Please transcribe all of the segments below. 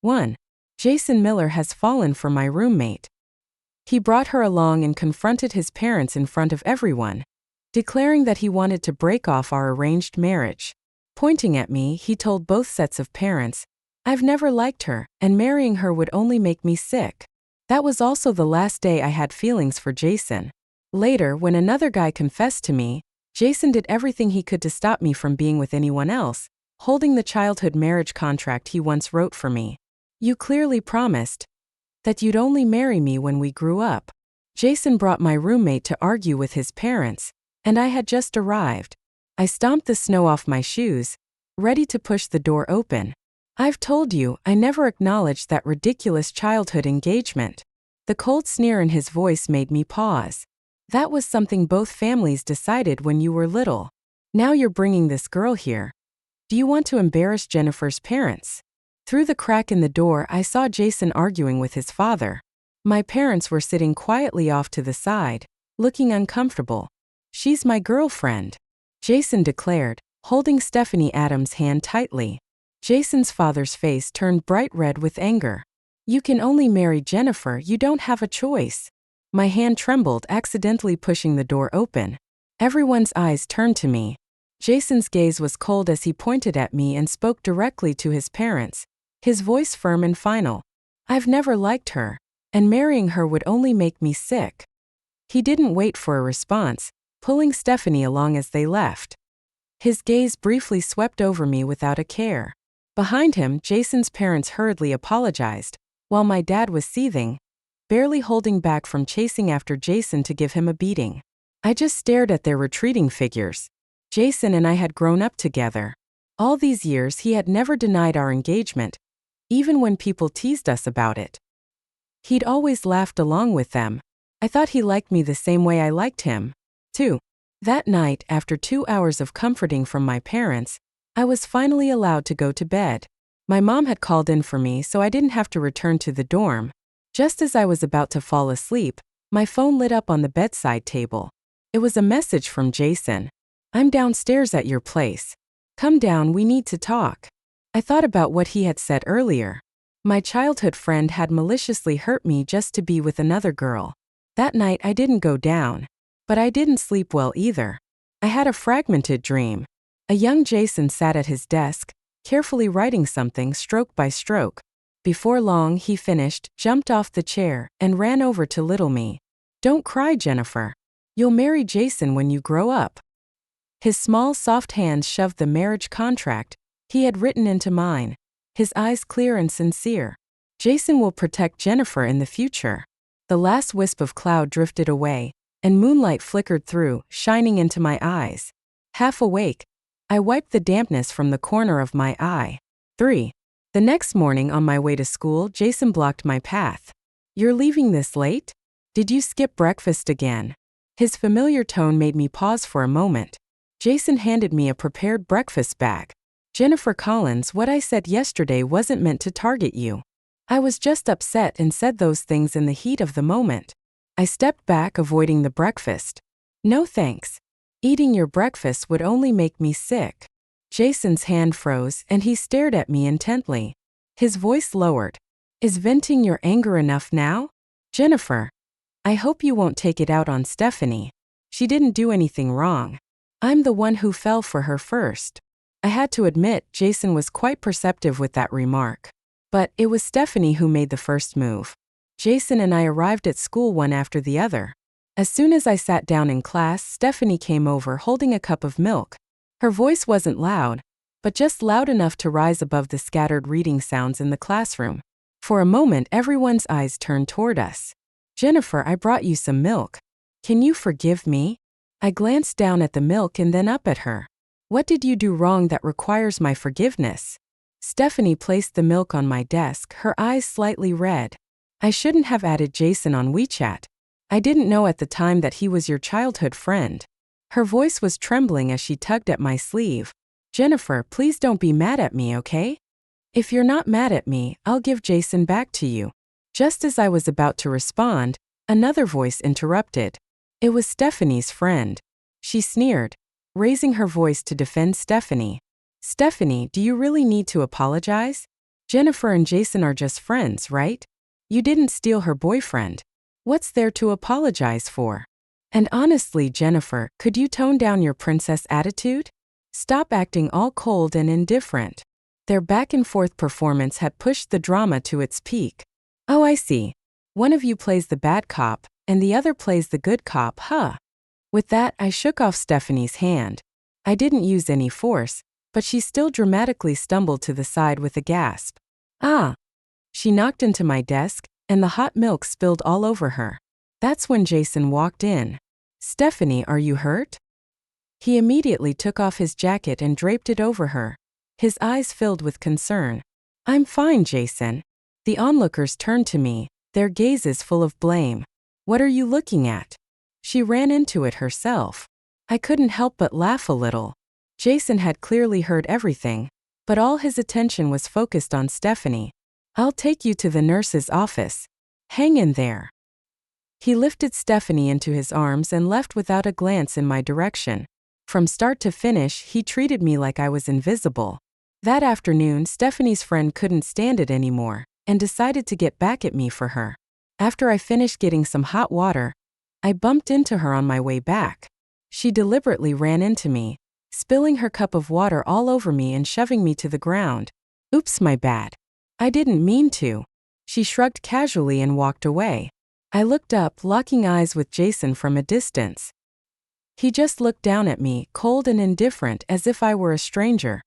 1. Jason Miller has fallen for my roommate. He brought her along and confronted his parents in front of everyone, declaring that he wanted to break off our arranged marriage. Pointing at me, he told both sets of parents, "I've never liked her, and marrying her would only make me sick." That was also the last day I had feelings for Jason. Later, when another guy confessed to me, Jason did everything he could to stop me from being with anyone else, holding the childhood marriage contract he once wrote for me. "You clearly promised that you'd only marry me when we grew up." Jason brought my roommate to argue with his parents, and I had just arrived. I stomped the snow off my shoes, ready to push the door open. "I've told you, I never acknowledged that ridiculous childhood engagement." The cold sneer in his voice made me pause. "That was something both families decided when you were little. Now you're bringing this girl here. Do you want to embarrass Jennifer's parents?" Through the crack in the door, I saw Jason arguing with his father. My parents were sitting quietly off to the side, looking uncomfortable. "She's my girlfriend," Jason declared, holding Stephanie Adams' hand tightly. Jason's father's face turned bright red with anger. "You can only marry Jennifer, you don't have a choice." My hand trembled, accidentally pushing the door open. Everyone's eyes turned to me. Jason's gaze was cold as he pointed at me and spoke directly to his parents, his voice firm and final. "I've never liked her, and marrying her would only make me sick." He didn't wait for a response, pulling Stephanie along as they left. His gaze briefly swept over me without a care. Behind him, Jason's parents hurriedly apologized, while my dad was seething, barely holding back from chasing after Jason to give him a beating. I just stared at their retreating figures. Jason and I had grown up together. All these years he had never denied our engagement, even when people teased us about it. He'd always laughed along with them. I thought he liked me the same way I liked him, too. That night, after 2 hours of comforting from my parents, I was finally allowed to go to bed. My mom had called in for me so I didn't have to return to the dorm. Just as I was about to fall asleep, my phone lit up on the bedside table. It was a message from Jason. "I'm downstairs at your place. Come down, we need to talk." I thought about what he had said earlier. My childhood friend had maliciously hurt me just to be with another girl. That night I didn't go down. But I didn't sleep well either. I had a fragmented dream. A young Jason sat at his desk, carefully writing something stroke by stroke. Before long he finished, jumped off the chair, and ran over to little me. "Don't cry, Jennifer. You'll marry Jason when you grow up." His small, soft hands shoved the marriage contract he had written into mine, his eyes clear and sincere. "Jason will protect Jennifer in the future." The last wisp of cloud drifted away, and moonlight flickered through, shining into my eyes. Half awake, I wiped the dampness from the corner of my eye. 3. The next morning on my way to school, Jason blocked my path. "You're leaving this late? Did you skip breakfast again?" His familiar tone made me pause for a moment. Jason handed me a prepared breakfast bag. "Jennifer Collins, what I said yesterday wasn't meant to target you. I was just upset and said those things in the heat of the moment." I stepped back, avoiding the breakfast. "No thanks. Eating your breakfast would only make me sick." Jason's hand froze, and he stared at me intently. His voice lowered. "Is venting your anger enough now? Jennifer, I hope you won't take it out on Stephanie. She didn't do anything wrong. I'm the one who fell for her first." I had to admit, Jason was quite perceptive with that remark. But it was Stephanie who made the first move. Jason and I arrived at school one after the other. As soon as I sat down in class, Stephanie came over holding a cup of milk. Her voice wasn't loud, but just loud enough to rise above the scattered reading sounds in the classroom. For a moment, everyone's eyes turned toward us. "Jennifer, I brought you some milk. Can you forgive me?" I glanced down at the milk and then up at her. "What did you do wrong that requires my forgiveness?" Stephanie placed the milk on my desk, her eyes slightly red. "I shouldn't have added Jason on WeChat. I didn't know at the time that he was your childhood friend." Her voice was trembling as she tugged at my sleeve. "Jennifer, please don't be mad at me, okay? If you're not mad at me, I'll give Jason back to you." Just as I was about to respond, another voice interrupted. It was Stephanie's friend. She sneered, raising her voice to defend Stephanie. "Stephanie, do you really need to apologize? Jennifer and Jason are just friends, right? You didn't steal her boyfriend. What's there to apologize for? And honestly, Jennifer, could you tone down your princess attitude? Stop acting all cold and indifferent. Their back-and-forth performance had pushed the drama to its peak. Oh, I see. One of you plays the bad cop, and the other plays the good cop, huh? With that, I shook off Stephanie's hand. I didn't use any force, but she still dramatically stumbled to the side with a gasp. Ah! She knocked into my desk, and the hot milk spilled all over her. That's when Jason walked in. Stephanie, are you hurt? He immediately took off his jacket and draped it over her. His eyes filled with concern. I'm fine, Jason. The onlookers turned to me, their gazes full of blame. What are you looking at? She ran into it herself. I couldn't help but laugh a little. Jason had clearly heard everything, but all his attention was focused on Stephanie. I'll take you to the nurse's office. Hang in there. He lifted Stephanie into his arms and left without a glance in my direction. From start to finish, he treated me like I was invisible. That afternoon, Stephanie's friend couldn't stand it anymore and decided to get back at me for her. After I finished getting some hot water, I bumped into her on my way back. She deliberately ran into me, spilling her cup of water all over me and shoving me to the ground. Oops, my bad. I didn't mean to. She shrugged casually and walked away. I looked up, locking eyes with Jason from a distance. He just looked down at me, cold and indifferent, as if I were a stranger.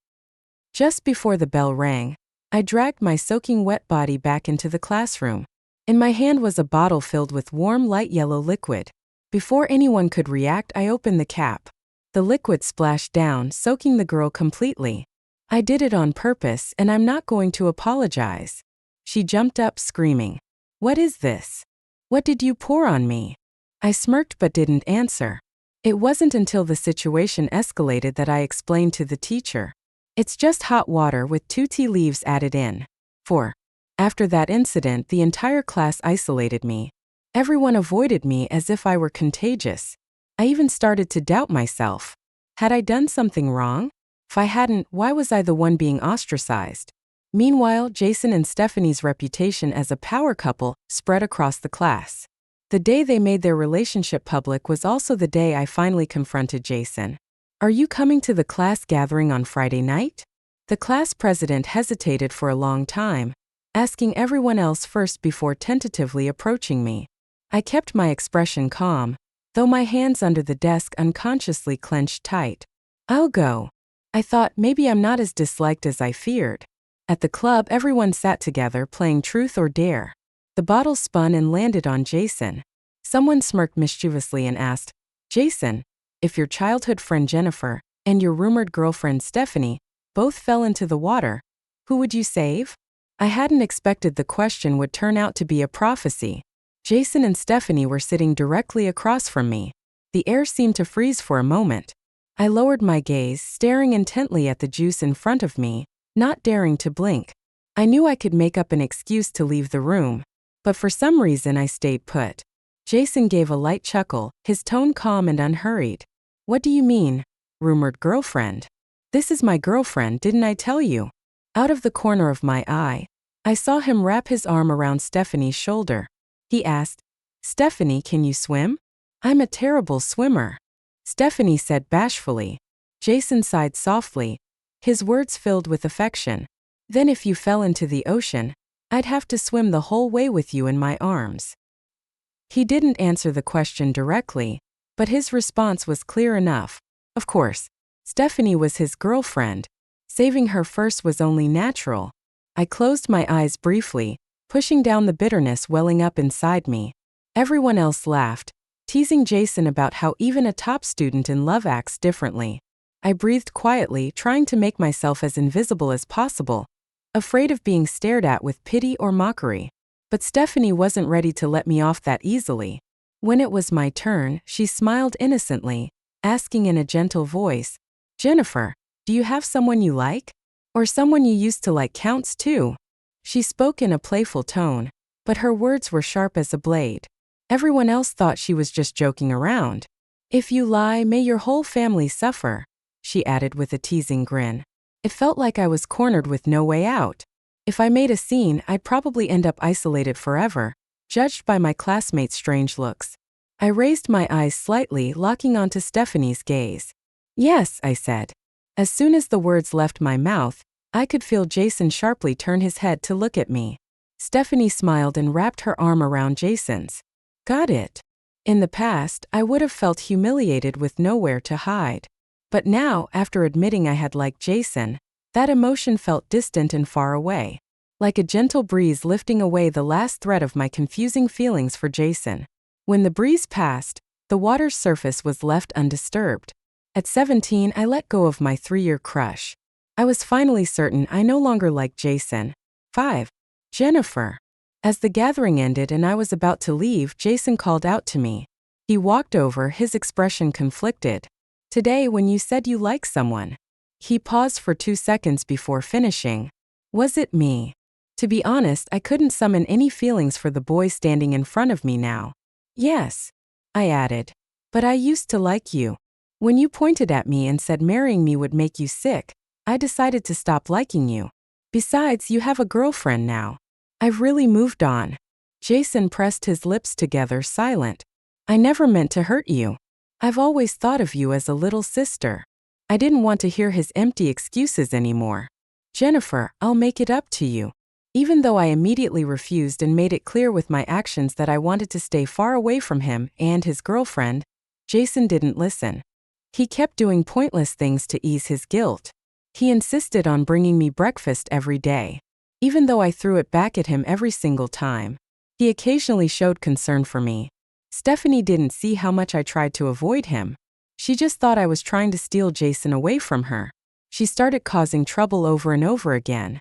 Just before the bell rang, I dragged my soaking wet body back into the classroom. In my hand was a bottle filled with warm light yellow liquid. Before anyone could react, I opened the cap. The liquid splashed down, soaking the girl completely. I did it on purpose, and I'm not going to apologize. She jumped up, screaming. What is this? What did you pour on me? I smirked but didn't answer. It wasn't until the situation escalated that I explained to the teacher. It's just hot water with 2 tea leaves added in. 4. After that incident, the entire class isolated me. Everyone avoided me as if I were contagious. I even started to doubt myself. Had I done something wrong? If I hadn't, why was I the one being ostracized? Meanwhile, Jason and Stephanie's reputation as a power couple spread across the class. The day they made their relationship public was also the day I finally confronted Jason. Are you coming to the class gathering on Friday night? The class president hesitated for a long time, asking everyone else first before tentatively approaching me. I kept my expression calm, though my hands under the desk unconsciously clenched tight. I'll go. I thought maybe I'm not as disliked as I feared. At the club, everyone sat together playing Truth or Dare. The bottle spun and landed on Jason. Someone smirked mischievously and asked, Jason, if your childhood friend Jennifer and your rumored girlfriend Stephanie both fell into the water, who would you save? I hadn't expected the question would turn out to be a prophecy. Jason and Stephanie were sitting directly across from me. The air seemed to freeze for a moment. I lowered my gaze, staring intently at the juice in front of me, not daring to blink. I knew I could make up an excuse to leave the room, but for some reason I stayed put. Jason gave a light chuckle, his tone calm and unhurried. What do you mean, rumored girlfriend? This is my girlfriend, didn't I tell you? Out of the corner of my eye, I saw him wrap his arm around Stephanie's shoulder. He asked, Stephanie, can you swim? I'm a terrible swimmer. Stephanie said bashfully. Jason sighed softly, his words filled with affection. Then if you fell into the ocean, I'd have to swim the whole way with you in my arms. He didn't answer the question directly, but his response was clear enough. Of course, Stephanie was his girlfriend. Saving her first was only natural. I closed my eyes briefly, pushing down the bitterness welling up inside me. Everyone else laughed, teasing Jason about how even a top student in love acts differently. I breathed quietly, trying to make myself as invisible as possible, afraid of being stared at with pity or mockery. But Stephanie wasn't ready to let me off that easily. When it was my turn, she smiled innocently, asking in a gentle voice, Jennifer, do you have someone you like? Or someone you used to like counts too? She spoke in a playful tone, but her words were sharp as a blade. Everyone else thought she was just joking around. If you lie, may your whole family suffer, she added with a teasing grin. It felt like I was cornered with no way out. If I made a scene, I'd probably end up isolated forever, judged by my classmates' strange looks. I raised my eyes slightly, locking onto Stephanie's gaze. Yes, I said. As soon as the words left my mouth, I could feel Jason sharply turn his head to look at me. Stephanie smiled and wrapped her arm around Jason's. Got it. In the past, I would have felt humiliated with nowhere to hide. But now, after admitting I had liked Jason, that emotion felt distant and far away, like a gentle breeze lifting away the last thread of my confusing feelings for Jason. When the breeze passed, the water's surface was left undisturbed. At 17, I let go of my 3-year crush. I was finally certain I no longer liked Jason. 5. Jennifer. As the gathering ended and I was about to leave, Jason called out to me. He walked over, his expression conflicted. Today, when you said you like someone. He paused for 2 seconds before finishing. Was it me? To be honest, I couldn't summon any feelings for the boy standing in front of me now. Yes, I added. But I used to like you. When you pointed at me and said marrying me would make you sick, I decided to stop liking you. Besides, you have a girlfriend now. I've really moved on. Jason pressed his lips together, silent. I never meant to hurt you. I've always thought of you as a little sister. I didn't want to hear his empty excuses anymore. Jennifer, I'll make it up to you. Even though I immediately refused and made it clear with my actions that I wanted to stay far away from him and his girlfriend, Jason didn't listen. He kept doing pointless things to ease his guilt. He insisted on bringing me breakfast every day. Even though I threw it back at him every single time, he occasionally showed concern for me. Stephanie didn't see how much I tried to avoid him. She just thought I was trying to steal Jason away from her. She started causing trouble over and over again.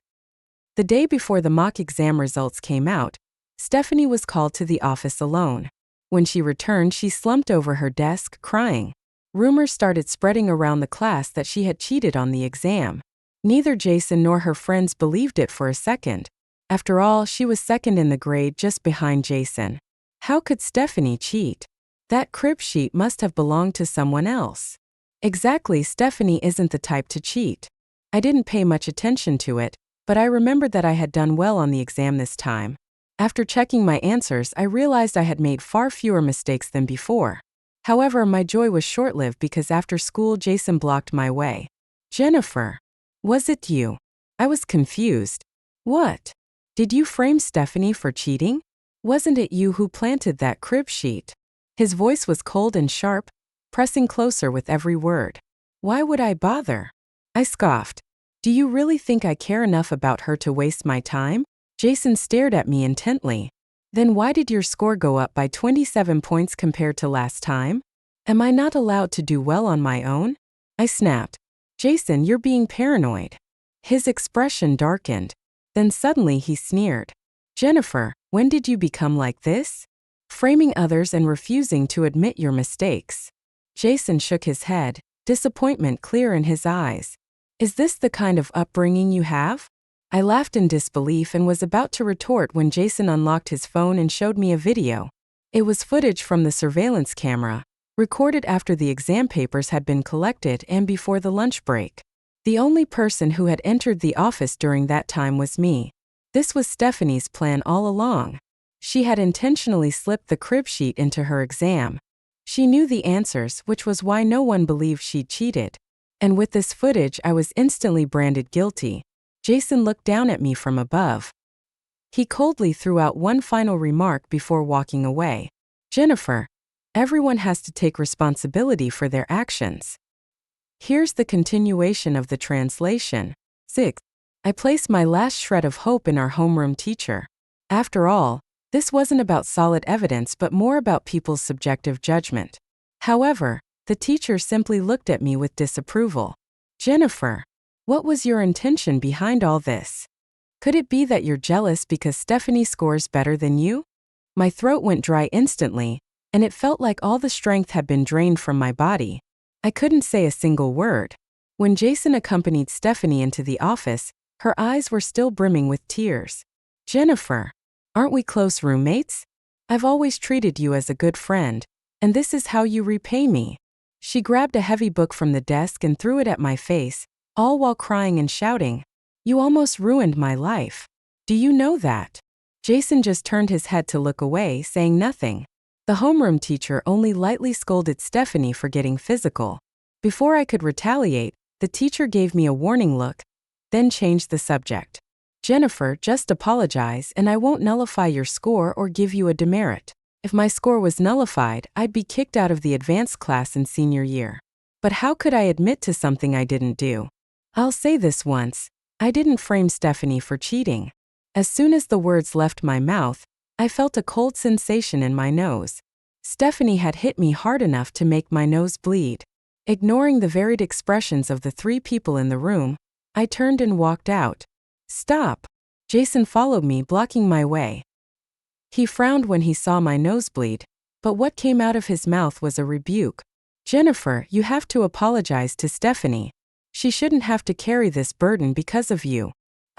The day before the mock exam results came out, Stephanie was called to the office alone. When she returned, she slumped over her desk, crying. Rumors started spreading around the class that she had cheated on the exam. Neither Jason nor her friends believed it for a second. After all, she was second in the grade, just behind Jason. How could Stephanie cheat? That crib sheet must have belonged to someone else. Exactly, Stephanie isn't the type to cheat. I didn't pay much attention to it, but I remembered that I had done well on the exam this time. After checking my answers, I realized I had made far fewer mistakes than before. However, my joy was short-lived because after school Jason blocked my way. Jennifer. Was it you? I was confused. What? Did you frame Stephanie for cheating? Wasn't it you who planted that crib sheet? His voice was cold and sharp, pressing closer with every word. Why would I bother? I scoffed. Do you really think I care enough about her to waste my time? Jason stared at me intently. Then why did your score go up by 27 points compared to last time? Am I not allowed to do well on my own? I snapped. Jason, you're being paranoid. His expression darkened. Then suddenly he sneered. Jennifer, when did you become like this? Framing others and refusing to admit your mistakes. Jason shook his head, disappointment clear in his eyes. Is this the kind of upbringing you have? I laughed in disbelief and was about to retort when Jason unlocked his phone and showed me a video. It was footage from the surveillance camera, recorded after the exam papers had been collected and before the lunch break. The only person who had entered the office during that time was me. This was Stephanie's plan all along. She had intentionally slipped the crib sheet into her exam. She knew the answers, which was why no one believed she'd cheated. And with this footage, I was instantly branded guilty. Jason looked down at me from above. He coldly threw out one final remark before walking away. Jennifer, everyone has to take responsibility for their actions. Here's the continuation of the translation. 6. I placed my last shred of hope in our homeroom teacher. After all, this wasn't about solid evidence but more about people's subjective judgment. However, the teacher simply looked at me with disapproval. Jennifer, what was your intention behind all this? Could it be that you're jealous because Stephanie scores better than you? My throat went dry instantly, and it felt like all the strength had been drained from my body. I couldn't say a single word. When Jason accompanied Stephanie into the office, her eyes were still brimming with tears. Jennifer, aren't we close roommates? I've always treated you as a good friend, and this is how you repay me. She grabbed a heavy book from the desk and threw it at my face, all while crying and shouting. You almost ruined my life. Do you know that? Jason just turned his head to look away, saying nothing. The homeroom teacher only lightly scolded Stephanie for getting physical. Before I could retaliate, the teacher gave me a warning look, then changed the subject. Jennifer, just apologize and I won't nullify your score or give you a demerit. If my score was nullified, I'd be kicked out of the advanced class in senior year. But how could I admit to something I didn't do? I'll say this once, I didn't frame Stephanie for cheating. As soon as the words left my mouth, I felt a cold sensation in my nose. Stephanie had hit me hard enough to make my nose bleed. Ignoring the varied expressions of the three people in the room, I turned and walked out. Stop! Jason followed me, blocking my way. He frowned when he saw my nosebleed, but what came out of his mouth was a rebuke. Jennifer, you have to apologize to Stephanie. She shouldn't have to carry this burden because of you.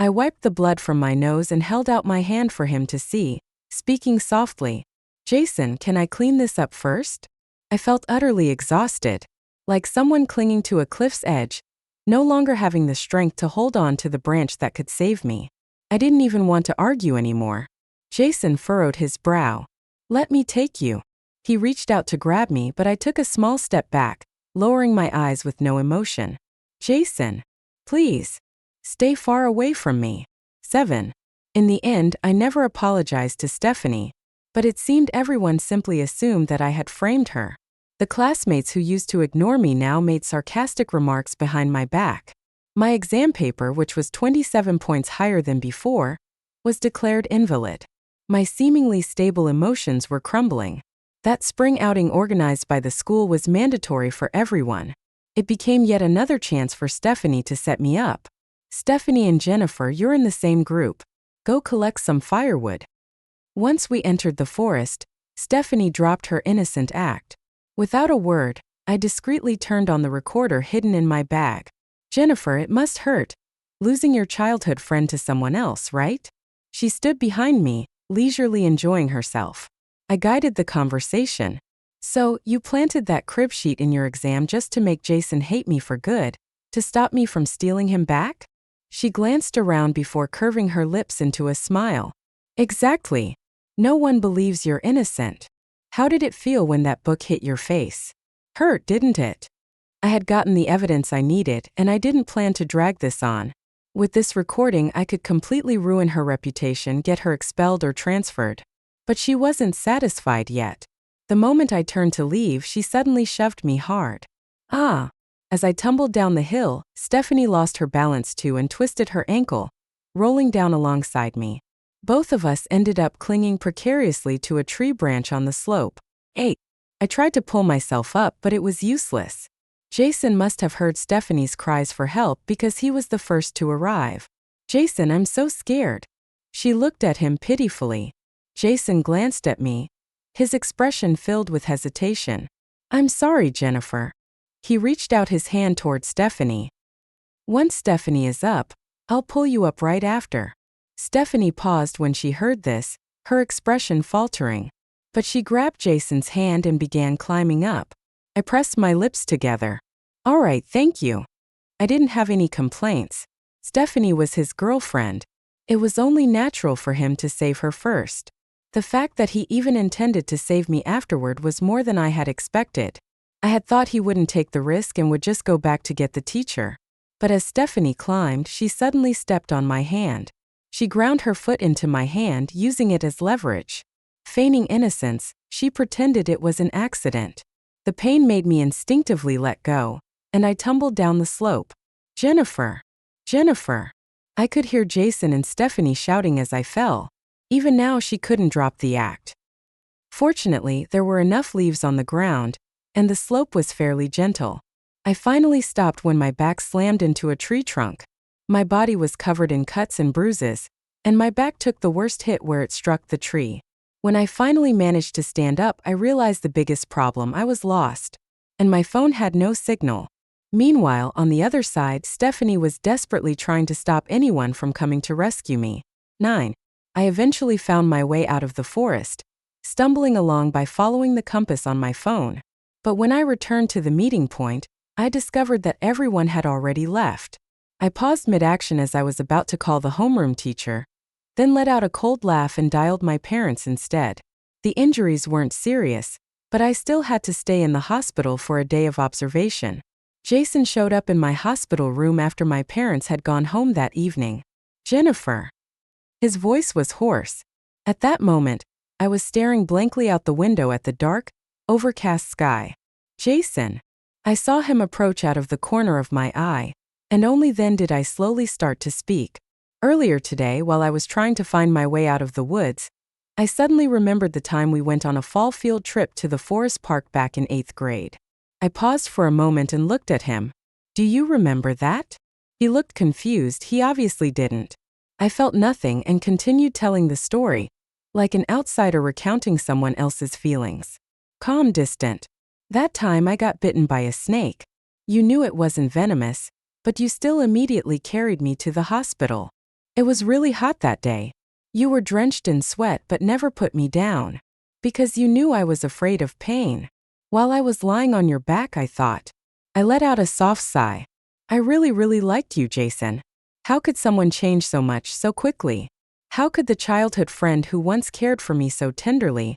I wiped the blood from my nose and held out my hand for him to see, speaking softly. Jason, can I clean this up first? I felt utterly exhausted, like someone clinging to a cliff's edge, no longer having the strength to hold on to the branch that could save me. I didn't even want to argue anymore. Jason furrowed his brow. Let me take you. He reached out to grab me, but I took a small step back, lowering my eyes with no emotion. Jason, please, stay far away from me. 7. In the end, I never apologized to Stephanie, but it seemed everyone simply assumed that I had framed her. The classmates who used to ignore me now made sarcastic remarks behind my back. My exam paper, which was 27 points higher than before, was declared invalid. My seemingly stable emotions were crumbling. That spring outing organized by the school was mandatory for everyone. It became yet another chance for Stephanie to set me up. Stephanie and Jennifer, you're in the same group. Go collect some firewood. Once we entered the forest, Stephanie dropped her innocent act. Without a word, I discreetly turned on the recorder hidden in my bag. Jennifer, it must hurt. Losing your childhood friend to someone else, right? She stood behind me, leisurely enjoying herself. I guided the conversation. So, you planted that crib sheet in your exam just to make Jason hate me for good, to stop me from stealing him back? She glanced around before curving her lips into a smile. Exactly. No one believes you're innocent. How did it feel when that book hit your face? Hurt, didn't it? I had gotten the evidence I needed, and I didn't plan to drag this on. With this recording, I could completely ruin her reputation, get her expelled or transferred. But she wasn't satisfied yet. The moment I turned to leave, she suddenly shoved me hard. Ah! As I tumbled down the hill, Stephanie lost her balance too and twisted her ankle, rolling down alongside me. Both of us ended up clinging precariously to a tree branch on the slope. 8. I tried to pull myself up, but it was useless. Jason must have heard Stephanie's cries for help because he was the first to arrive. Jason, I'm so scared. She looked at him pitifully. Jason glanced at me, his expression filled with hesitation. I'm sorry, Jennifer. He reached out his hand toward Stephanie. Once Stephanie is up, I'll pull you up right after. Stephanie paused when she heard this, her expression faltering. But she grabbed Jason's hand and began climbing up. I pressed my lips together. All right, thank you. I didn't have any complaints. Stephanie was his girlfriend. It was only natural for him to save her first. The fact that he even intended to save me afterward was more than I had expected. I had thought he wouldn't take the risk and would just go back to get the teacher. But as Stephanie climbed, she suddenly stepped on my hand. She ground her foot into my hand, using it as leverage. Feigning innocence, she pretended it was an accident. The pain made me instinctively let go, and I tumbled down the slope. Jennifer! Jennifer! I could hear Jason and Stephanie shouting as I fell. Even now she couldn't drop the act. Fortunately, there were enough leaves on the ground, and the slope was fairly gentle. I finally stopped when my back slammed into a tree trunk. My body was covered in cuts and bruises, and my back took the worst hit where it struck the tree. When I finally managed to stand up, I realized the biggest problem: I was lost, and my phone had no signal. Meanwhile, on the other side, Stephanie was desperately trying to stop anyone from coming to rescue me. 9. I eventually found my way out of the forest, stumbling along by following the compass on my phone. But when I returned to the meeting point, I discovered that everyone had already left. I paused mid-action as I was about to call the homeroom teacher, then let out a cold laugh and dialed my parents instead. The injuries weren't serious, but I still had to stay in the hospital for a day of observation. Jason showed up in my hospital room after my parents had gone home that evening. "Jennifer." His voice was hoarse. At that moment, I was staring blankly out the window at the dark, overcast sky. "Jason." I saw him approach out of the corner of my eye, and only then did I slowly start to speak. "Earlier today, while I was trying to find my way out of the woods, I suddenly remembered the time we went on a fall field trip to the forest park back in 8th grade. I paused for a moment and looked at him. "Do you remember that?" He looked confused. He obviously didn't. I felt nothing and continued telling the story, like an outsider recounting someone else's feelings. Calm, distant. "That time I got bitten by a snake. You knew it wasn't venomous, but you still immediately carried me to the hospital. It was really hot that day. You were drenched in sweat but never put me down, because you knew I was afraid of pain. While I was lying on your back, I thought." I let out a soft sigh. "I really liked you, Jason. How could someone change so much so quickly? How could the childhood friend who once cared for me so tenderly,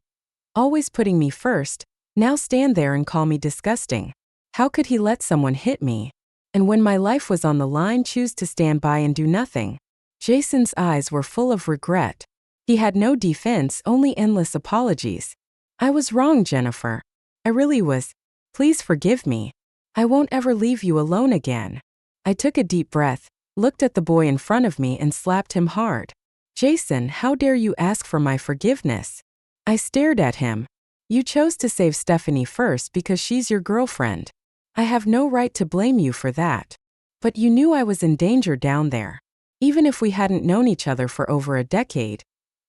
always putting me first, now stand there and call me disgusting? How could he let someone hit me, and when my life was on the line, choose to stand by and do nothing?" Jason's eyes were full of regret. He had no defense, only endless apologies. "I was wrong, Jennifer. I really was. Please forgive me. I won't ever leave you alone again." I took a deep breath, looked at the boy in front of me and slapped him hard. "Jason, how dare you ask for my forgiveness?" I stared at him. "You chose to save Stephanie first because she's your girlfriend. I have no right to blame you for that. But you knew I was in danger down there. Even if we hadn't known each other for over a decade,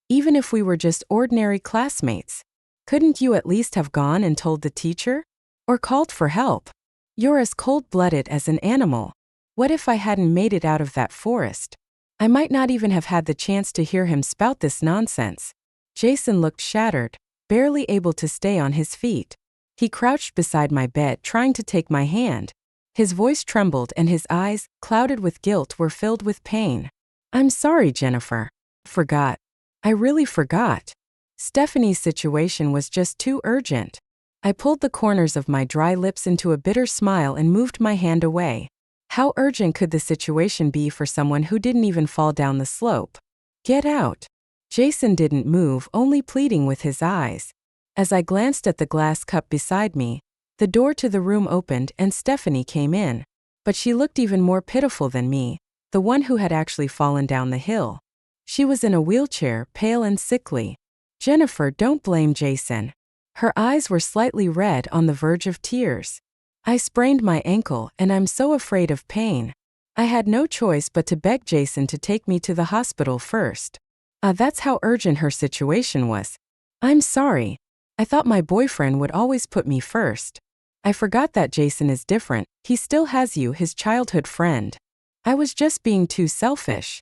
even if we were just ordinary classmates, couldn't you at least have gone and told the teacher? Or called for help? You're as cold-blooded as an animal. What if I hadn't made it out of that forest? I might not even have had the chance to hear him spout this nonsense." Jason looked shattered, barely able to stay on his feet. He crouched beside my bed, trying to take my hand. His voice trembled and his eyes, clouded with guilt, were filled with pain. "I'm sorry, Jennifer. Forgot. I really forgot. Stephanie's situation was just too urgent." I pulled the corners of my dry lips into a bitter smile and moved my hand away. How urgent could the situation be for someone who didn't even fall down the slope? "Get out." Jason didn't move, only pleading with his eyes. As I glanced at the glass cup beside me, the door to the room opened and Stephanie came in. But she looked even more pitiful than me, the one who had actually fallen down the hill. She was in a wheelchair, pale and sickly. "Jennifer, don't blame Jason." Her eyes were slightly red, on the verge of tears. "I sprained my ankle and I'm so afraid of pain. I had no choice but to beg Jason to take me to the hospital first." That's how urgent her situation was. "I'm sorry. I thought my boyfriend would always put me first. I forgot that Jason is different. He still has you, his childhood friend. I was just being too selfish."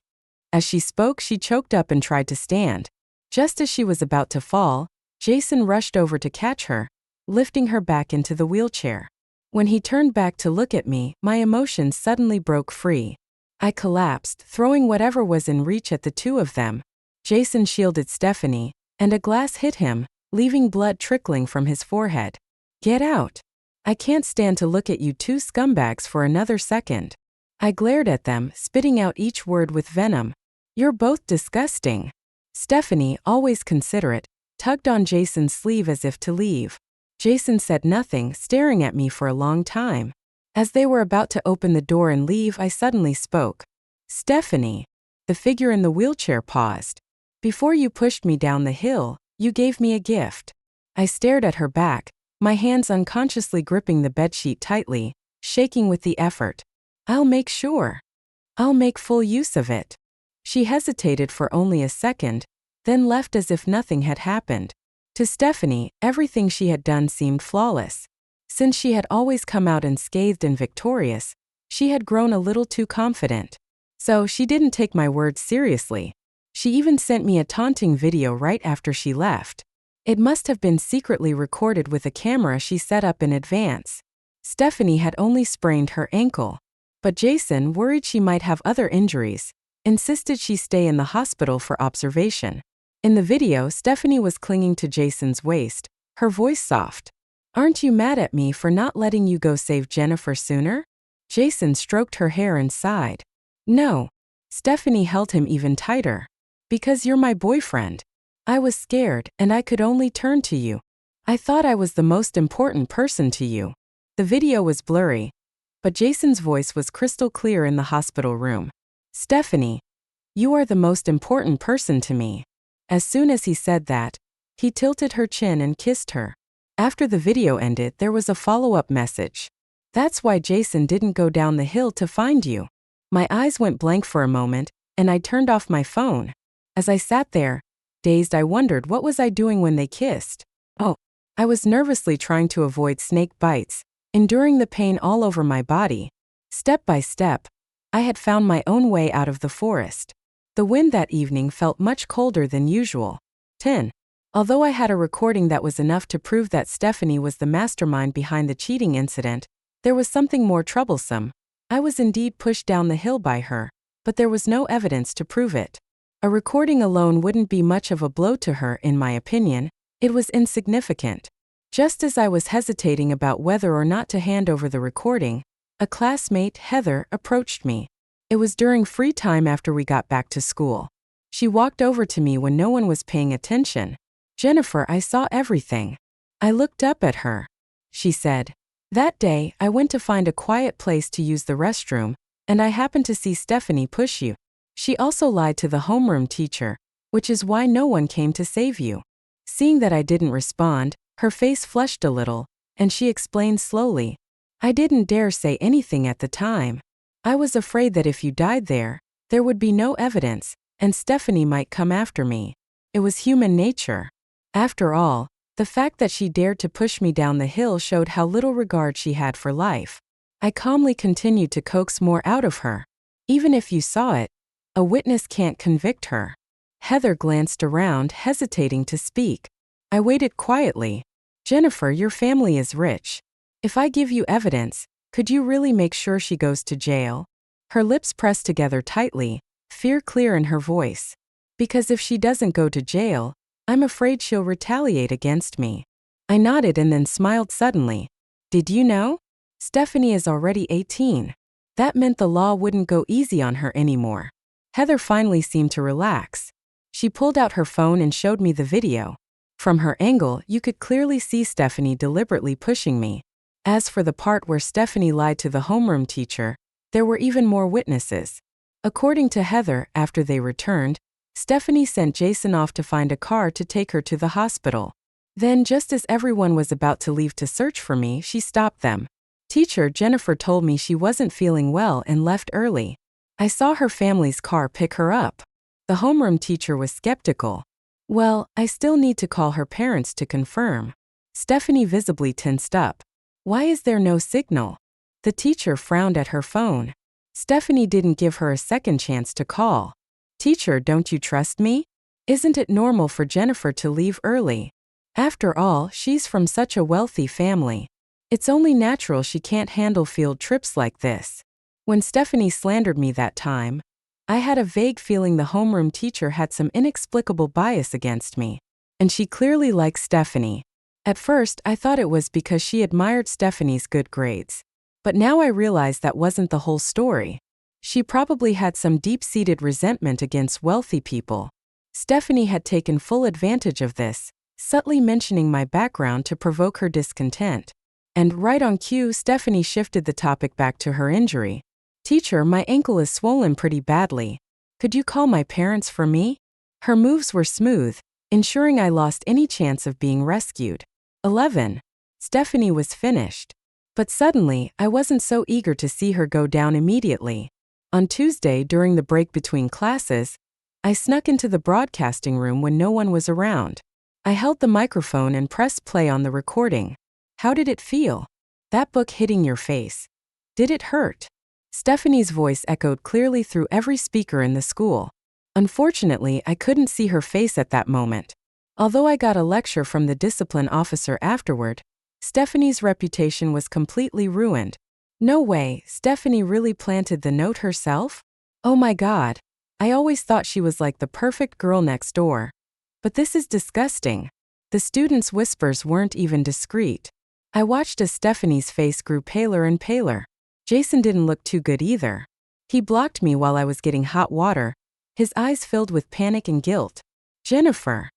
As she spoke, she choked up and tried to stand. Just as she was about to fall, Jason rushed over to catch her, lifting her back into the wheelchair. When he turned back to look at me, my emotions suddenly broke free. I collapsed, throwing whatever was in reach at the two of them. Jason shielded Stephanie, and a glass hit him, leaving blood trickling from his forehead. "Get out. I can't stand to look at you two scumbags for another second." I glared at them, spitting out each word with venom. "You're both disgusting." Stephanie, always considerate, tugged on Jason's sleeve as if to leave. Jason said nothing, staring at me for a long time. As they were about to open the door and leave, I suddenly spoke. "Stephanie." The figure in the wheelchair paused. "Before you pushed me down the hill, you gave me a gift." I stared at her back, my hands unconsciously gripping the bedsheet tightly, shaking with the effort. "I'll make sure. I'll make full use of it." She hesitated for only a second, then left as if nothing had happened. To Stephanie, everything she had done seemed flawless. Since she had always come out unscathed and victorious, she had grown a little too confident. So she didn't take my words seriously. She even sent me a taunting video right after she left. It must have been secretly recorded with a camera she set up in advance. Stephanie had only sprained her ankle. But Jason, worried she might have other injuries, insisted she stay in the hospital for observation. In the video, Stephanie was clinging to Jason's waist, her voice soft. "Aren't you mad at me for not letting you go save Jennifer sooner?" Jason stroked her hair and sighed. "No." Stephanie held him even tighter. "Because you're my boyfriend. I was scared, and I could only turn to you. I thought I was the most important person to you." The video was blurry, but Jason's voice was crystal clear in the hospital room. "Stephanie, you are the most important person to me." As soon as he said that, he tilted her chin and kissed her. After the video ended, there was a follow-up message. "That's why Jason didn't go down the hill to find you." My eyes went blank for a moment, and I turned off my phone. As I sat there, dazed, I wondered what was I doing when they kissed. Oh, I was nervously trying to avoid snake bites, enduring the pain all over my body. Step by step, I had found my own way out of the forest. The wind that evening felt much colder than usual. 10. Although I had a recording that was enough to prove that Stephanie was the mastermind behind the cheating incident, there was something more troublesome. I was indeed pushed down the hill by her, but there was no evidence to prove it. A recording alone wouldn't be much of a blow to her, in my opinion. It was insignificant. Just as I was hesitating about whether or not to hand over the recording, a classmate, Heather, approached me. It was during free time after we got back to school. She walked over to me when no one was paying attention. "Jennifer, I saw everything." I looked up at her. She said, "That day, I went to find a quiet place to use the restroom, and I happened to see Stephanie push you. She also lied to the homeroom teacher, which is why no one came to save you." Seeing that I didn't respond, her face flushed a little, and she explained slowly, "I didn't dare say anything at the time. I was afraid that if you died there would be no evidence, and Stephanie might come after me. It was human nature." After all, the fact that she dared to push me down the hill showed how little regard she had for life. I calmly continued to coax more out of her. "Even if you saw it, a witness can't convict her." Heather glanced around, hesitating to speak. I waited quietly. "Jennifer, your family is rich. If I give you evidence, could you really make sure she goes to jail?" Her lips pressed together tightly, fear clear in her voice. "Because if she doesn't go to jail, I'm afraid she'll retaliate against me." I nodded and then smiled suddenly. "Did you know? Stephanie is already 18. That meant the law wouldn't go easy on her anymore." Heather finally seemed to relax. She pulled out her phone and showed me the video. From her angle, you could clearly see Stephanie deliberately pushing me. As for the part where Stephanie lied to the homeroom teacher, there were even more witnesses. According to Heather, after they returned, Stephanie sent Jason off to find a car to take her to the hospital. Then, just as everyone was about to leave to search for me, she stopped them. Teacher Jennifer told me she wasn't feeling well and left early. I saw her family's car pick her up. The homeroom teacher was skeptical. "Well, I still need to call her parents to confirm." Stephanie visibly tensed up. "Why is there no signal?" The teacher frowned at her phone. Stephanie didn't give her a second chance to call. "Teacher, don't you trust me? Isn't it normal for Jennifer to leave early? After all, she's from such a wealthy family. It's only natural she can't handle field trips like this." When Stephanie slandered me that time, I had a vague feeling the homeroom teacher had some inexplicable bias against me. And she clearly liked Stephanie. At first, I thought it was because she admired Stephanie's good grades. But now I realize that wasn't the whole story. She probably had some deep-seated resentment against wealthy people. Stephanie had taken full advantage of this, subtly mentioning my background to provoke her discontent. And right on cue, Stephanie shifted the topic back to her injury. "Teacher, my ankle is swollen pretty badly. Could you call my parents for me?" Her moves were smooth, ensuring I lost any chance of being rescued. 11. Stephanie was finished. But suddenly, I wasn't so eager to see her go down immediately. On Tuesday, during the break between classes, I snuck into the broadcasting room when no one was around. I held the microphone and pressed play on the recording. "How did it feel? That book hitting your face. Did it hurt?" Stephanie's voice echoed clearly through every speaker in the school. Unfortunately, I couldn't see her face at that moment. Although I got a lecture from the discipline officer afterward, Stephanie's reputation was completely ruined. No way, Stephanie really planted the note herself? Oh my God. I always thought she was like the perfect girl next door. But this is disgusting. The students' whispers weren't even discreet. I watched as Stephanie's face grew paler and paler. Jason didn't look too good either. He blocked me while I was getting hot water, his eyes filled with panic and guilt. Jennifer.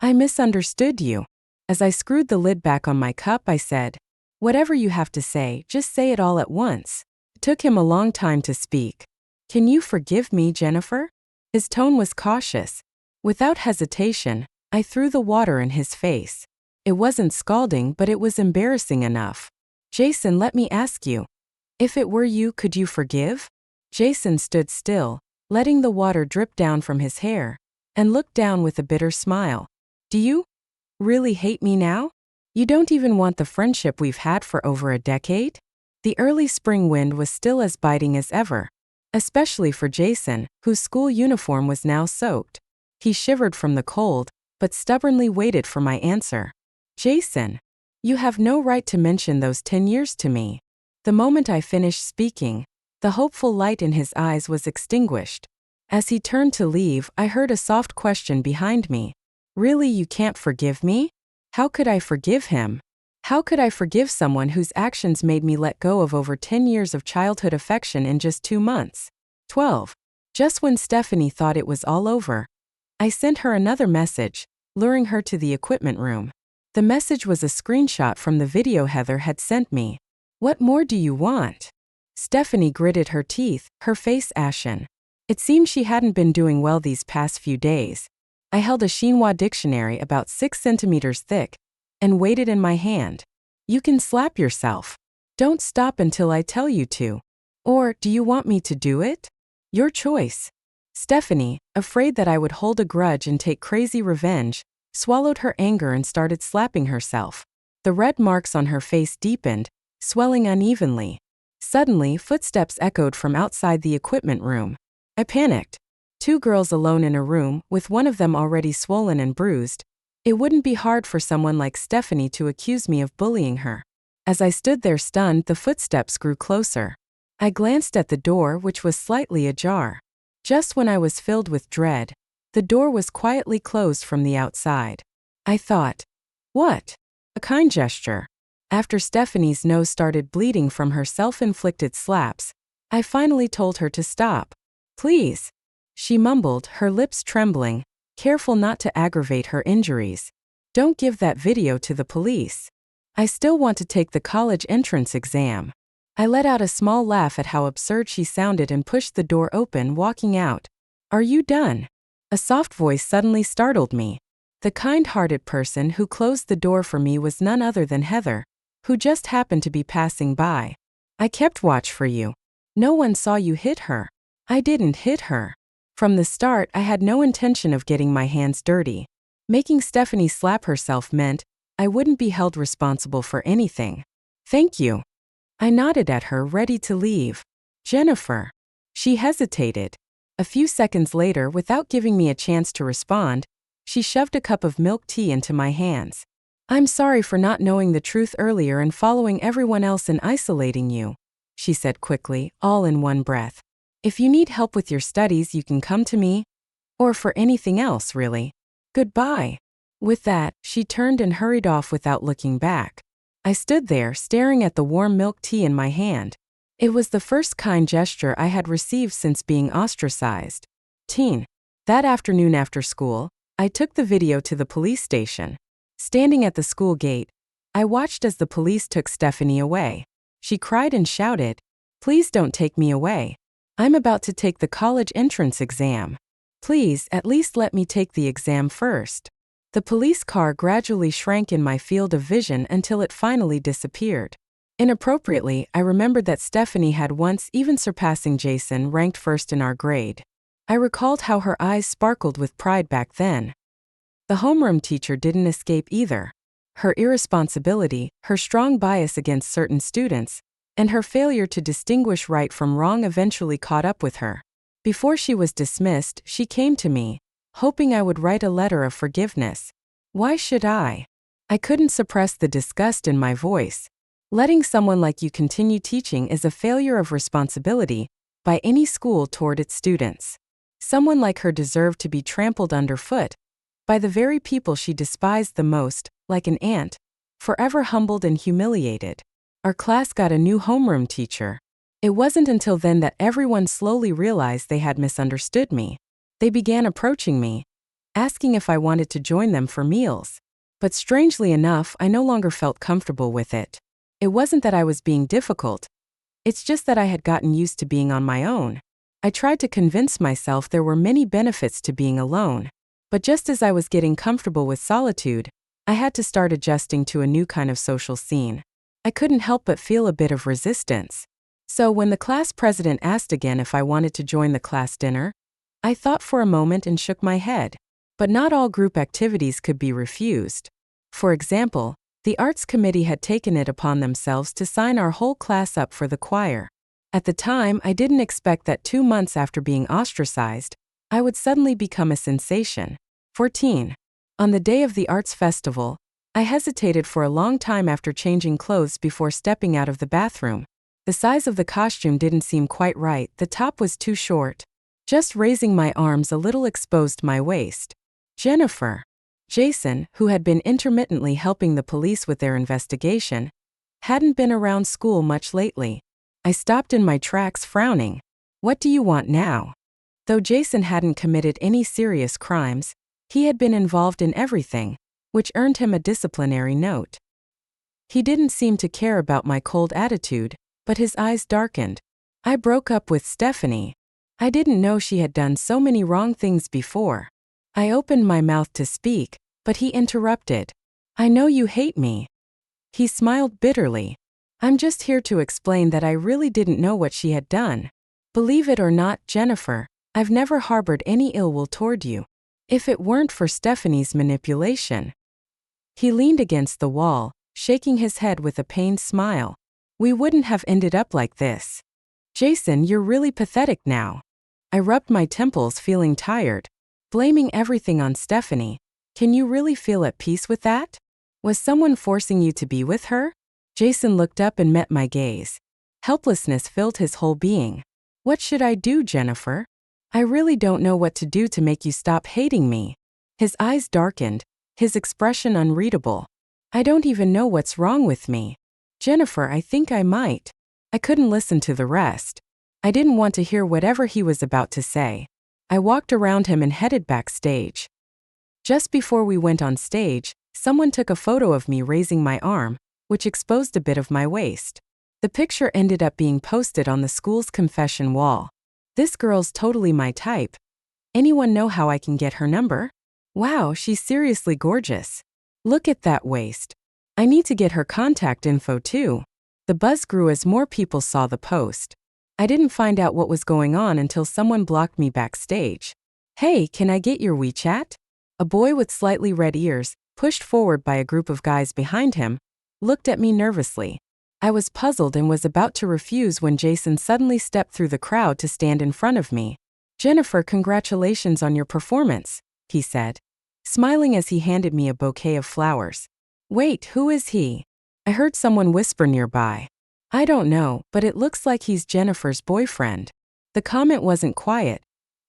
I misunderstood you. As I screwed the lid back on my cup, I said, whatever you have to say, just say it all at once. It took him a long time to speak. Can you forgive me, Jennifer? His tone was cautious. Without hesitation, I threw the water in his face. It wasn't scalding, but it was embarrassing enough. Jason, let me ask you. If it were you, could you forgive? Jason stood still, letting the water drip down from his hair, and looked down with a bitter smile. Do you really hate me now? You don't even want the friendship we've had for over a decade? The early spring wind was still as biting as ever, especially for Jason, whose school uniform was now soaked. He shivered from the cold, but stubbornly waited for my answer. Jason, you have no right to mention those 10 years to me. The moment I finished speaking, the hopeful light in his eyes was extinguished. As he turned to leave, I heard a soft question behind me. Really, you can't forgive me? How could I forgive him? How could I forgive someone whose actions made me let go of over 10 years of childhood affection in just 2 months? 12. Just when Stephanie thought it was all over, I sent her another message, luring her to the equipment room. The message was a screenshot from the video Heather had sent me. What more do you want? Stephanie gritted her teeth, her face ashen. It seemed she hadn't been doing well these past few days. I held a chinois dictionary about 6 centimeters thick and weighed it in my hand. You can slap yourself. Don't stop until I tell you to. Or, do you want me to do it? Your choice. Stephanie, afraid that I would hold a grudge and take crazy revenge, swallowed her anger and started slapping herself. The red marks on her face deepened, swelling unevenly. Suddenly, footsteps echoed from outside the equipment room. I panicked. 2 girls alone in a room, with one of them already swollen and bruised. It wouldn't be hard for someone like Stephanie to accuse me of bullying her. As I stood there stunned, the footsteps grew closer. I glanced at the door, which was slightly ajar. Just when I was filled with dread, the door was quietly closed from the outside. I thought, what? A kind gesture. After Stephanie's nose started bleeding from her self-inflicted slaps, I finally told her to stop. Please. She mumbled, her lips trembling, careful not to aggravate her injuries. Don't give that video to the police. I still want to take the college entrance exam. I let out a small laugh at how absurd she sounded and pushed the door open, walking out. Are you done? A soft voice suddenly startled me. The kind-hearted person who closed the door for me was none other than Heather, who just happened to be passing by. I kept watch for you. No one saw you hit her. I didn't hit her. From the start, I had no intention of getting my hands dirty. Making Stephanie slap herself meant I wouldn't be held responsible for anything. Thank you. I nodded at her, ready to leave. Jennifer. She hesitated. A few seconds later, without giving me a chance to respond, she shoved a cup of milk tea into my hands. I'm sorry for not knowing the truth earlier and following everyone else in isolating you, she said quickly, all in one breath. If you need help with your studies, you can come to me. Or for anything else, really. Goodbye. With that, she turned and hurried off without looking back. I stood there, staring at the warm milk tea in my hand. It was the first kind gesture I had received since being ostracized. That afternoon after school, I took the video to the police station. Standing at the school gate, I watched as the police took Stephanie away. She cried and shouted, "Please don't take me away. I'm about to take the college entrance exam. Please, at least let me take the exam first." The police car gradually shrank in my field of vision until it finally disappeared. Inappropriately, I remembered that Stephanie had once even surpassing Jason, ranked first in our grade. I recalled how her eyes sparkled with pride back then. The homeroom teacher didn't escape either. Her irresponsibility, her strong bias against certain students, and her failure to distinguish right from wrong eventually caught up with her. Before she was dismissed, she came to me, hoping I would write a letter of forgiveness. Why should I? I couldn't suppress the disgust in my voice. Letting someone like you continue teaching is a failure of responsibility by any school toward its students. Someone like her deserved to be trampled underfoot by the very people she despised the most, like an ant, forever humbled and humiliated. Our class got a new homeroom teacher. It wasn't until then that everyone slowly realized they had misunderstood me. They began approaching me, asking if I wanted to join them for meals. But strangely enough, I no longer felt comfortable with it. It wasn't that I was being difficult. It's just that I had gotten used to being on my own. I tried to convince myself there were many benefits to being alone. But just as I was getting comfortable with solitude, I had to start adjusting to a new kind of social scene. I couldn't help but feel a bit of resistance. So when the class president asked again if I wanted to join the class dinner, I thought for a moment and shook my head. But not all group activities could be refused. For example, the arts committee had taken it upon themselves to sign our whole class up for the choir. At the time, I didn't expect that 2 months after being ostracized, I would suddenly become a sensation. 14. On the day of the arts festival, I hesitated for a long time after changing clothes before stepping out of the bathroom. The size of the costume didn't seem quite right, the top was too short. Just raising my arms a little exposed my waist. Jennifer. Jason, who had been intermittently helping the police with their investigation, hadn't been around school much lately. I stopped in my tracks, frowning. What do you want now? Though Jason hadn't committed any serious crimes, he had been involved in everything, which earned him a disciplinary note. He didn't seem to care about my cold attitude, but his eyes darkened. I broke up with Stephanie. I didn't know she had done so many wrong things before. I opened my mouth to speak, but he interrupted. I know you hate me. He smiled bitterly. I'm just here to explain that I really didn't know what she had done. Believe it or not, Jennifer, I've never harbored any ill will toward you. If it weren't for Stephanie's manipulation. He leaned against the wall, shaking his head with a pained smile. We wouldn't have ended up like this. Jason, you're really pathetic now. I rubbed my temples, feeling tired. Blaming everything on Stephanie. Can you really feel at peace with that? Was someone forcing you to be with her? Jason looked up and met my gaze. Helplessness filled his whole being. What should I do, Jennifer? I really don't know what to do to make you stop hating me. His eyes darkened, his expression unreadable. I don't even know what's wrong with me. Jennifer, I think I might. I couldn't listen to the rest. I didn't want to hear whatever he was about to say. I walked around him and headed backstage. Just before we went on stage, someone took a photo of me raising my arm, which exposed a bit of my waist. The picture ended up being posted on the school's confession wall. This girl's totally my type. Anyone know how I can get her number? Wow, she's seriously gorgeous. Look at that waist. I need to get her contact info too. The buzz grew as more people saw the post. I didn't find out what was going on until someone blocked me backstage. Hey, can I get your WeChat? A boy with slightly red ears, pushed forward by a group of guys behind him, looked at me nervously. I was puzzled and was about to refuse when Jason suddenly stepped through the crowd to stand in front of me. Jennifer, congratulations on your performance, he said, smiling as he handed me a bouquet of flowers. Wait, who is he? I heard someone whisper nearby. I don't know, but it looks like he's Jennifer's boyfriend. The comment wasn't quiet.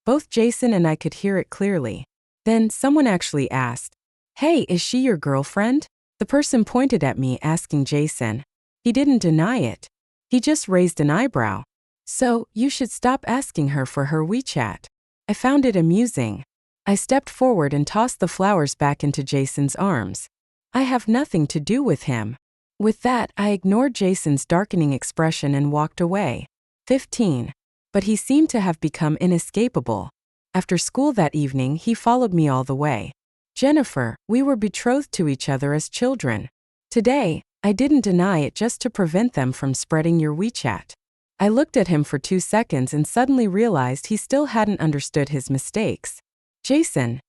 Both Jason and I could hear it clearly. Then someone actually asked, Hey, is she your girlfriend? The person pointed at me, asking Jason. He didn't deny it. He just raised an eyebrow. So, you should stop asking her for her WeChat. I found it amusing. I stepped forward and tossed the flowers back into Jason's arms. I have nothing to do with him. With that, I ignored Jason's darkening expression and walked away. 15. But he seemed to have become inescapable. After school that evening, he followed me all the way. Jennifer, we were betrothed to each other as children. Today, I didn't deny it just to prevent them from spreading your WeChat. I looked at him for 2 seconds and suddenly realized he still hadn't understood his mistakes. Jason,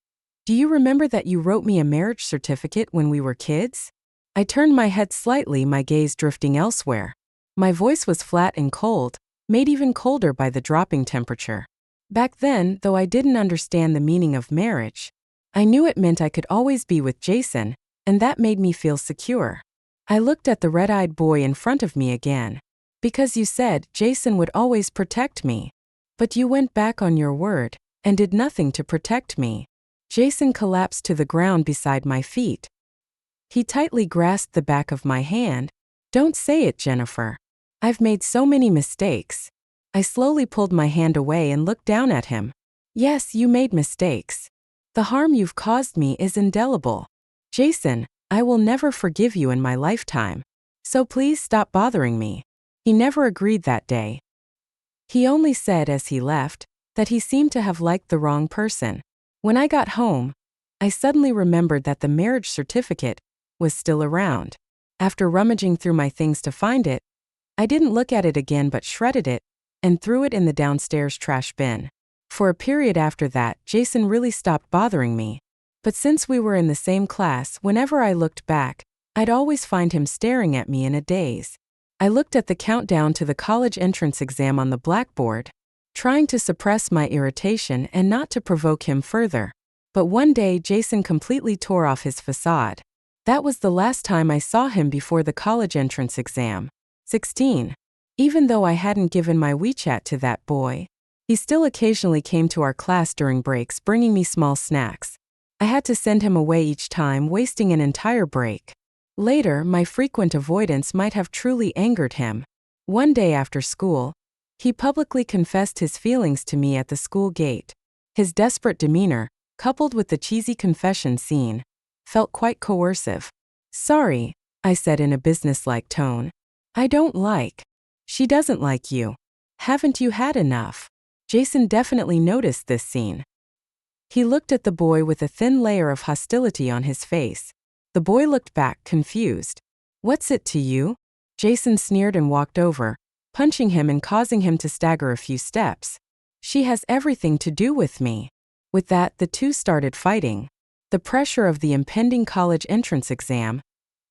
do you remember that you wrote me a marriage certificate when we were kids? I turned my head slightly, my gaze drifting elsewhere. My voice was flat and cold, made even colder by the dropping temperature. Back then, though I didn't understand the meaning of marriage, I knew it meant I could always be with Jason, and that made me feel secure. I looked at the red-eyed boy in front of me again. Because you said Jason would always protect me. But you went back on your word. and did nothing to protect me. Jason collapsed to the ground beside my feet. He tightly grasped the back of my hand. Don't say it, Jennifer. I've made so many mistakes. I slowly pulled my hand away and looked down at him. Yes, you made mistakes. The harm you've caused me is indelible. Jason, I will never forgive you in my lifetime. So please stop bothering me. He never agreed that day. He only said as he left that he seemed to have liked the wrong person. When I got home, I suddenly remembered that the marriage certificate was still around. After rummaging through my things to find it, I didn't look at it again but shredded it and threw it in the downstairs trash bin. For a period after that, Jason really stopped bothering me. But since we were in the same class, whenever I looked back, I'd always find him staring at me in a daze. I looked at the countdown to the college entrance exam on the blackboard, trying to suppress my irritation and not to provoke him further. But one day Jason completely tore off his facade. That was the last time I saw him before the college entrance exam. 16. Even though I hadn't given my WeChat to that boy, he still occasionally came to our class during breaks bringing me small snacks. I had to send him away each time, wasting an entire break. Later, my frequent avoidance might have truly angered him. One day after school, he publicly confessed his feelings to me at the school gate. His desperate demeanor, coupled with the cheesy confession scene, felt quite coercive. Sorry, I said in a businesslike tone. I don't like. She doesn't like you. Haven't you had enough? Jason definitely noticed this scene. He looked at the boy with a thin layer of hostility on his face. The boy looked back, confused. What's it to you? Jason sneered and walked over, punching him and causing him to stagger a few steps. She has everything to do with me. With that, the two started fighting. The pressure of the impending college entrance exam,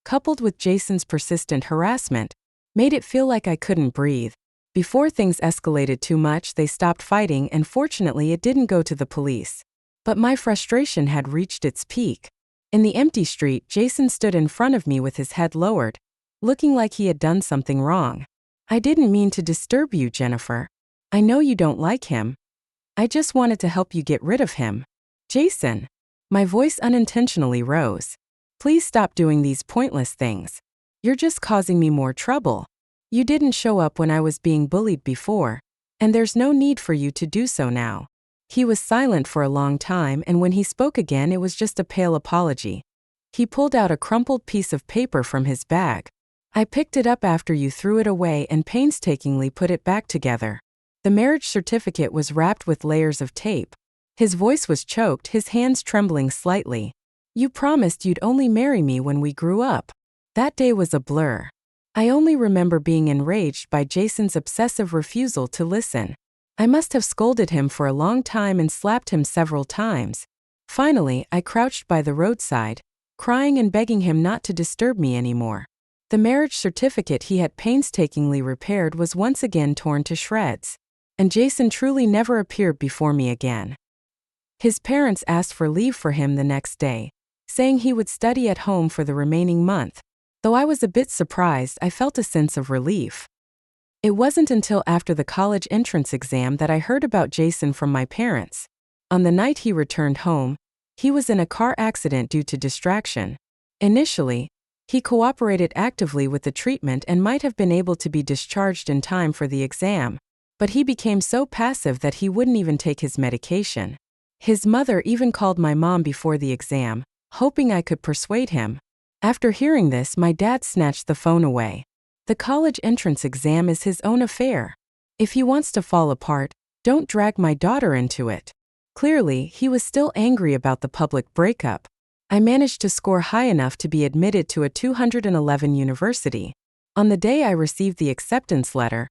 coupled with Jason's persistent harassment, made it feel like I couldn't breathe. Before things escalated too much, they stopped fighting, and fortunately it didn't go to the police. But my frustration had reached its peak. In the empty street, Jason stood in front of me with his head lowered, looking like he had done something wrong. I didn't mean to disturb you, Jennifer. I know you don't like him. I just wanted to help you get rid of him. Jason. My voice unintentionally rose. Please stop doing these pointless things. You're just causing me more trouble. You didn't show up when I was being bullied before, and there's no need for you to do so now. He was silent for a long time, and when he spoke again it was just a pale apology. He pulled out a crumpled piece of paper from his bag. I picked it up after you threw it away and painstakingly put it back together. The marriage certificate was wrapped with layers of tape. His voice was choked, his hands trembling slightly. You promised you'd only marry me when we grew up. That day was a blur. I only remember being enraged by Jason's obsessive refusal to listen. I must have scolded him for a long time and slapped him several times. Finally, I crouched by the roadside, crying and begging him not to disturb me anymore. The marriage certificate he had painstakingly repaired was once again torn to shreds, and Jason truly never appeared before me again. His parents asked for leave for him the next day, saying he would study at home for the remaining month. Though I was a bit surprised, I felt a sense of relief. It wasn't until after the college entrance exam that I heard about Jason from my parents. On the night he returned home, he was in a car accident due to distraction. Initially, he cooperated actively with the treatment and might have been able to be discharged in time for the exam, but he became so passive that he wouldn't even take his medication. His mother even called my mom before the exam, hoping I could persuade him. After hearing this, my dad snatched the phone away. The college entrance exam is his own affair. If he wants to fall apart, don't drag my daughter into it. Clearly, he was still angry about the public breakup. I managed to score high enough to be admitted to a 211 university. On the day I received the acceptance letter,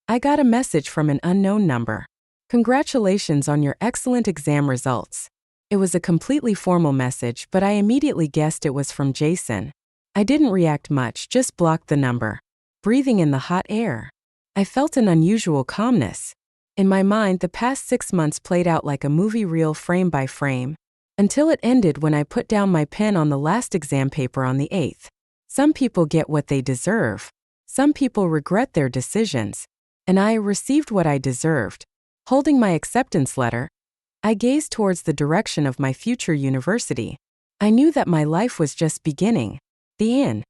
I got a message from an unknown number. Congratulations on your excellent exam results. It was a completely formal message, but I immediately guessed it was from Jason. I didn't react much, just blocked the number, breathing in the hot air. I felt an unusual calmness. In my mind, the past 6 months played out like a movie reel frame by frame, until it ended when I put down my pen on the last exam paper on the 8th. Some people get what they deserve. Some people regret their decisions. And I received what I deserved. Holding my acceptance letter, I gazed towards the direction of my future university. I knew that my life was just beginning. The inn,